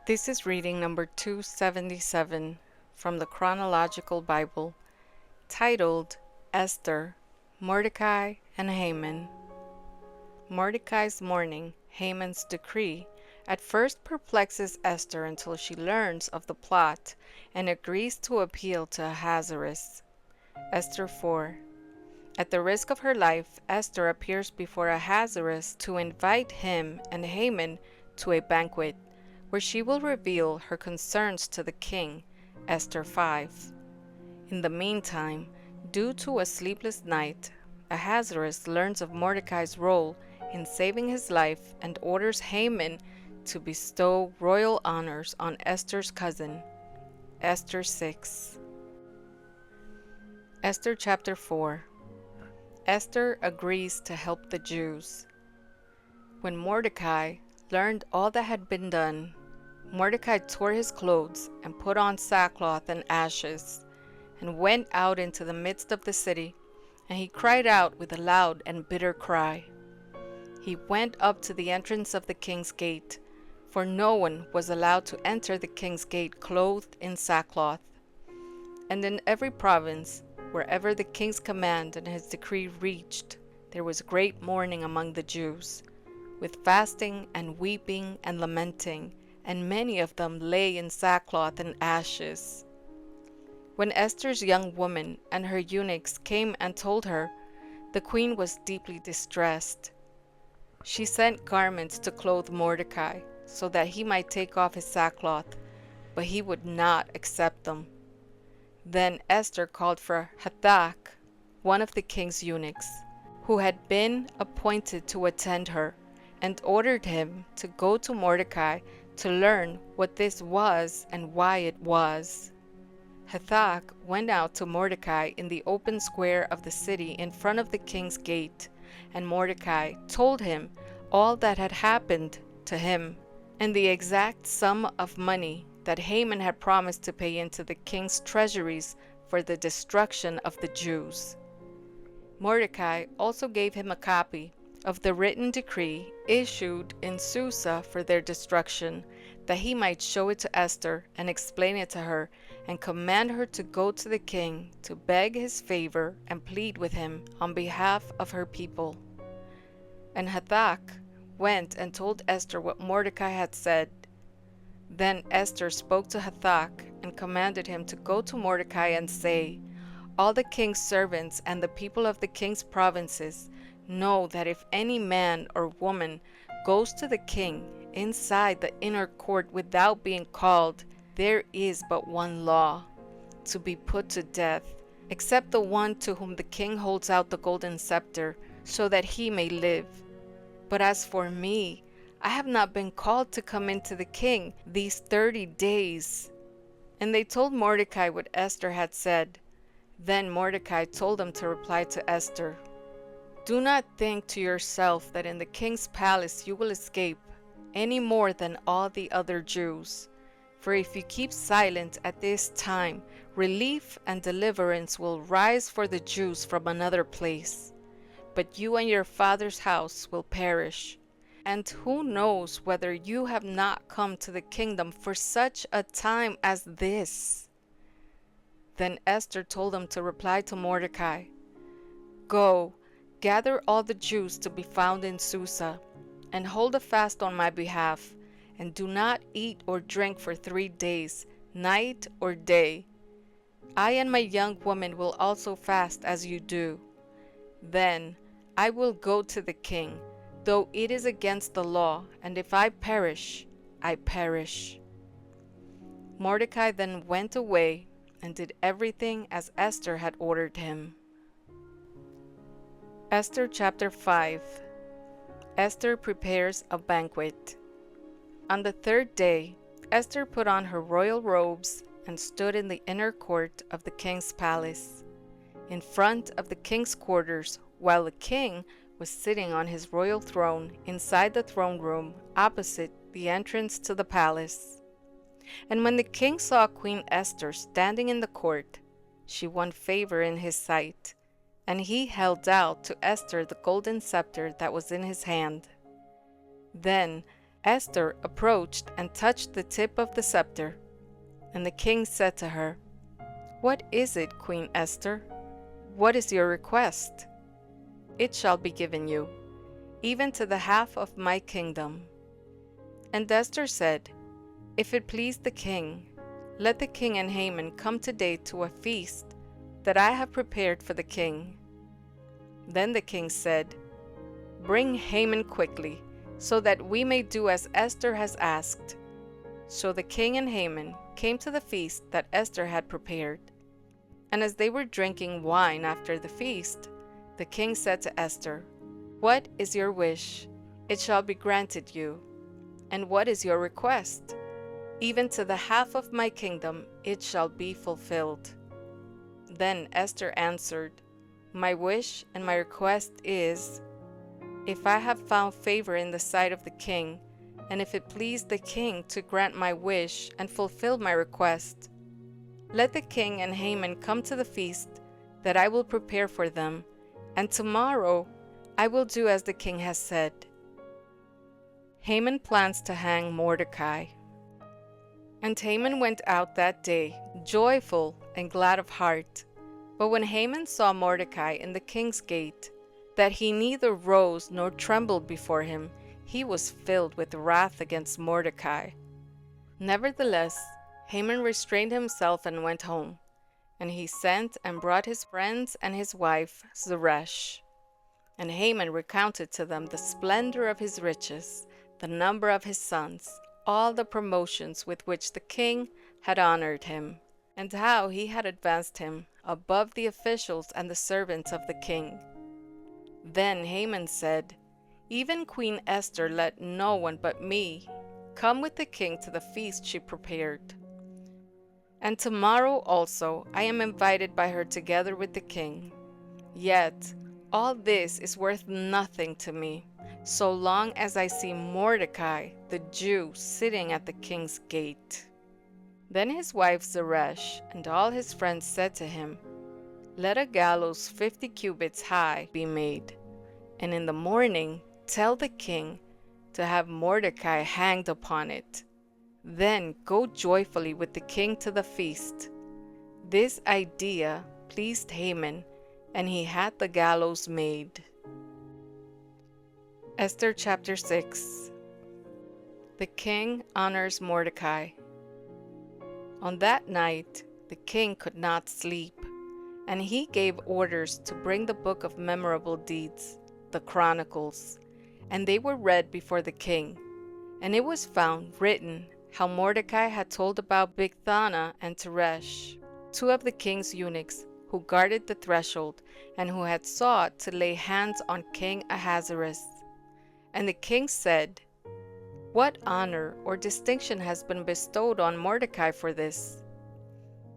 This is reading number 277 from the Chronological Bible, titled Esther, Mordecai, and Haman. Mordecai's mourning, Haman's decree, at first perplexes Esther until she learns of the plot and agrees to appeal to Ahasuerus. Esther 4. At the risk of her life, Esther appears before Ahasuerus to invite him and Haman to a banquet, where she will reveal her concerns to the king. Esther 5. In the meantime, due to a sleepless night, Ahasuerus learns of Mordecai's role in saving his life and orders Haman to bestow royal honors on Esther's cousin. Esther 6. Esther chapter 4. Esther agrees to help the Jews. When Mordecai learned all that had been done, Mordecai tore his clothes and put on sackcloth and ashes, and went out into the midst of the city, and he cried out with a loud and bitter cry. He went up to the entrance of the king's gate, for no one was allowed to enter the king's gate clothed in sackcloth. And in every province, wherever the king's command and his decree reached, there was great mourning among the Jews, with fasting and weeping and lamenting, and many of them lay in sackcloth and ashes. When Esther's young women and her eunuchs came and told her, the queen was deeply distressed. She sent garments to clothe Mordecai, so that he might take off his sackcloth, but he would not accept them. Then Esther called for Hathach, one of the king's eunuchs, who had been appointed to attend her, and ordered him to go to Mordecai to learn what this was and why it was. Hathach went out to Mordecai in the open square of the city in front of the king's gate, and Mordecai told him all that had happened to him, and the exact sum of money that Haman had promised to pay into the king's treasuries for the destruction of the Jews. Mordecai also gave him a copy of the written decree issued in Susa for their destruction, that he might show it to Esther and explain it to her, and command her to go to the king to beg his favor and plead with him on behalf of her people. And Hathach went and told Esther what Mordecai had said. Then Esther spoke to Hathach and commanded him to go to Mordecai and say, "All the king's servants and the people of the king's provinces know that if any man or woman goes to the king inside the inner court without being called, there is but one law: to be put to death, except the one to whom the king holds out the golden scepter, so that he may live. But as for me, I have not been called to come into the king these 30 days. And they told Mordecai what Esther had said. Then Mordecai told them to reply to Esther, "Do not think to yourself that in the king's palace you will escape, any more than all the other Jews. For if you keep silent at this time, relief and deliverance will rise for the Jews from another place. But you and your father's house will perish. And who knows whether you have not come to the kingdom for such a time as this?" Then Esther told them to reply to Mordecai, "Go, gather all the Jews to be found in Susa, and hold a fast on my behalf, and do not eat or drink for 3 days, night or day. I and my young women will also fast as you do. Then I will go to the king, though it is against the law, and if I perish, I perish." Mordecai then went away and did everything as Esther had ordered him. Esther chapter 5. Esther prepares a banquet. On the 3rd day, Esther put on her royal robes and stood in the inner court of the king's palace, in front of the king's quarters, while the king was sitting on his royal throne inside the throne room opposite the entrance to the palace. And when the king saw Queen Esther standing in the court, she won favor in his sight, and he held out to Esther the golden scepter that was in his hand. Then Esther approached and touched the tip of the scepter, and the king said to her, "What is it, Queen Esther? What is your request?" "It shall be given you, even to the half of my kingdom." And Esther said, "If it please the king, let the king and Haman come today to a feast that I have prepared for the king." Then the king said, "Bring Haman quickly, so that we may do as Esther has asked." So the king and Haman came to the feast that Esther had prepared. And as they were drinking wine after the feast, the king said to Esther, "What is your wish? It shall be granted you. And what is your request? Even to the half of my kingdom it shall be fulfilled." Then Esther answered, "My wish and my request is, if I have found favor in the sight of the king, and if it please the king to grant my wish and fulfill my request, let the king and Haman come to the feast that I will prepare for them, and tomorrow I will do as the king has said." Haman plans to hang Mordecai. And Haman went out that day, joyful and glad of heart. But when Haman saw Mordecai in the king's gate, that he neither rose nor trembled before him, he was filled with wrath against Mordecai. Nevertheless, Haman restrained himself and went home, and he sent and brought his friends and his wife Zeresh. And Haman recounted to them the splendor of his riches, the number of his sons, all the promotions with which the king had honored him, and how he had advanced him above the officials and the servants of the king. Then Haman said, "Even Queen Esther let no one but me come with the king to the feast she prepared. And tomorrow also I am invited by her together with the king. Yet all this is worth nothing to me, so long as I see Mordecai, the Jew, sitting at the king's gate." Then his wife Zeresh and all his friends said to him, "Let a gallows 50 cubits high be made, and in the morning tell the king to have Mordecai hanged upon it. Then go joyfully with the king to the feast." This idea pleased Haman, and he had the gallows made. Esther chapter 6. The king honors Mordecai. On that night the king could not sleep, and he gave orders to bring the book of memorable deeds, the Chronicles, and they were read before the king. And it was found written how Mordecai had told about Bigthana and Teresh, two of the king's eunuchs, who guarded the threshold, and who had sought to lay hands on King Ahasuerus. And the king said, "What honor or distinction has been bestowed on Mordecai for this?"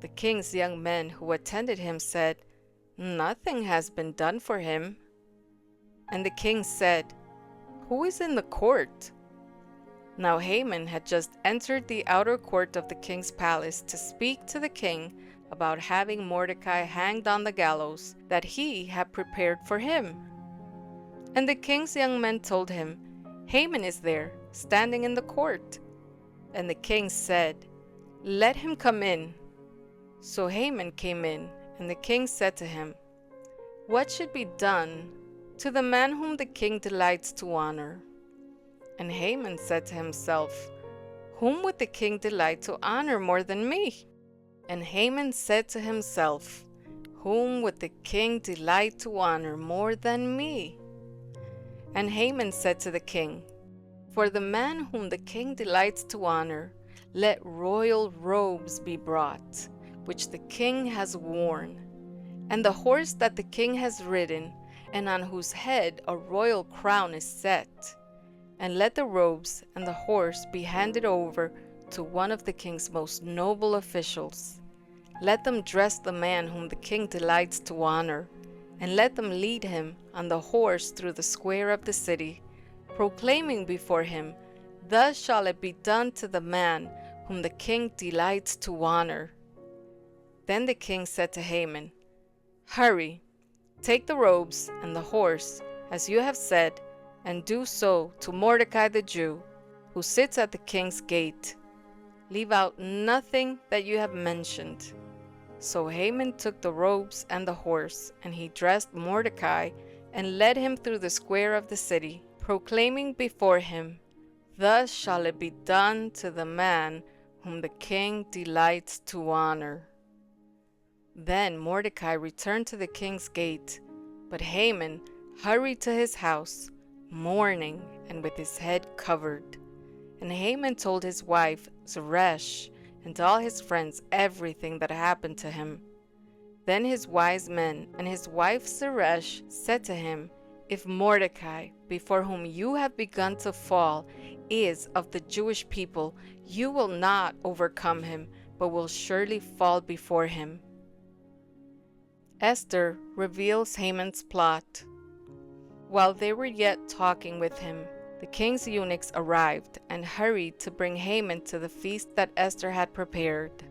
The king's young men who attended him said, "Nothing has been done for him." And the king said, "Who is in the court?" Now Haman had just entered the outer court of the king's palace to speak to the king about having Mordecai hanged on the gallows that he had prepared for him. And the king's young men told him, "Haman is there, standing in the court." And the king said, "Let him come in." So Haman came in, and the king said to him, "What should be done to the man whom the king delights to honor?" And Haman said to himself, "Whom would the king delight to honor more than me?" And Haman said to himself, "Whom would the king delight to honor more than me?" And Haman said to the king, "For the man whom the king delights to honor, let royal robes be brought, which the king has worn, and the horse that the king has ridden, and on whose head a royal crown is set. And let the robes and the horse be handed over to one of the king's most noble officials. Let them dress the man whom the king delights to honor, and let them lead him on the horse through the square of the city, proclaiming before him, 'Thus shall it be done to the man whom the king delights to honor.'" Then the king said to Haman, "Hurry, take the robes and the horse, as you have said, and do so to Mordecai the Jew, who sits at the king's gate. Leave out nothing that you have mentioned." So Haman took the robes and the horse, and he dressed Mordecai and led him through the square of the city, proclaiming before him, "Thus shall it be done to the man whom the king delights to honor." Then Mordecai returned to the king's gate, but Haman hurried to his house, mourning and with his head covered. And Haman told his wife Zeresh and all his friends everything that happened to him. Then his wise men and his wife Zeresh said to him, "If Mordecai, before whom you have begun to fall, is of the Jewish people, you will not overcome him, but will surely fall before him." Esther reveals Haman's plot. While they were yet talking with him, the king's eunuchs arrived and hurried to bring Haman to the feast that Esther had prepared.